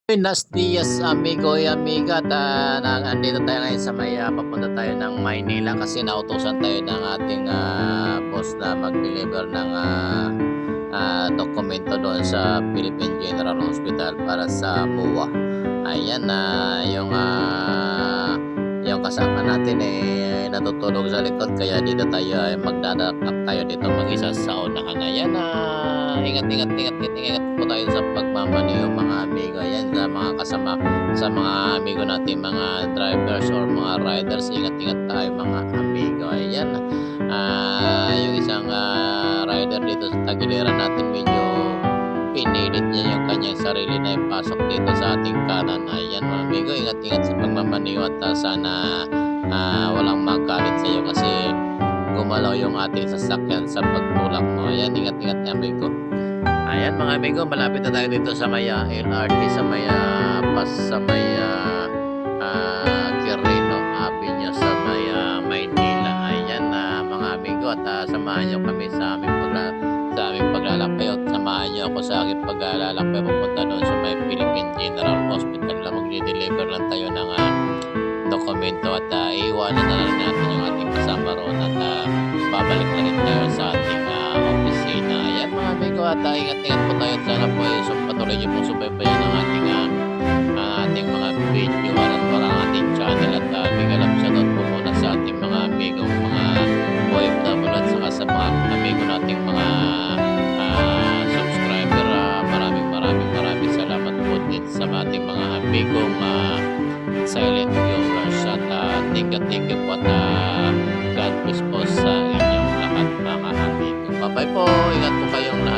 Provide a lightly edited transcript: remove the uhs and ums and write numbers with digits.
Buenos dias amigo y amiga at andito tayo ngayon sa papunta tayo ng Maynila kasi nautusan tayo ng ating boss na mag-deliver ng dokumento doon sa Philippine General Hospital para sa MUA. Ayan yung kasama natin natutulog sa likod kaya dito tayo magdadakak tayo dito mag-isa sa unahan. Ayan ingat po tayo sa pagmamaneho mga amigo. Ayan sa mga kasama, sa mga amigo natin mga drivers or mga riders, ingat tayo mga amigo. Ayan yung isang rider dito sa tagiliran natin medyo pinilit niya yung kanyang sarili na ipasok dito sa ating kanan. Ayan mga amigo, ingat sa pagmamaneho at sana walang magalit sa iyo kasi gumalaw yung ating sasakyan sa pagtulak mo. Ayan, ingat amigo. Ayan mga amigo, malapit na tayo dito sa may LRT, sa may Quirino Avenue sa may Maynila. Ayan mga amigo at samahan nyo kami sa aming paglalakbay at samahan nyo ako sa aking paglalakbay papunta doon sa may Philippine General Hospital na magde-deliver lang tayo ng dokumento at iiwanan na rin natin yung ating kasama roon at babalik na rin tayo sa ating opisina. Ayan mga amigo at ingat po tayo at sana po patuloy nyo pong subaybayan ang ating mga video at parang ating channel at mega love shoutout po muna sa ating mga amigong mga OFW at saka sa mga amigo nating mga subscriber. Maraming salamat po din sa ating mga amigong silent viewers at thank you po at God bless po sa inyong lahat mga amigo. Bye bye po, ingat po kayong lahat.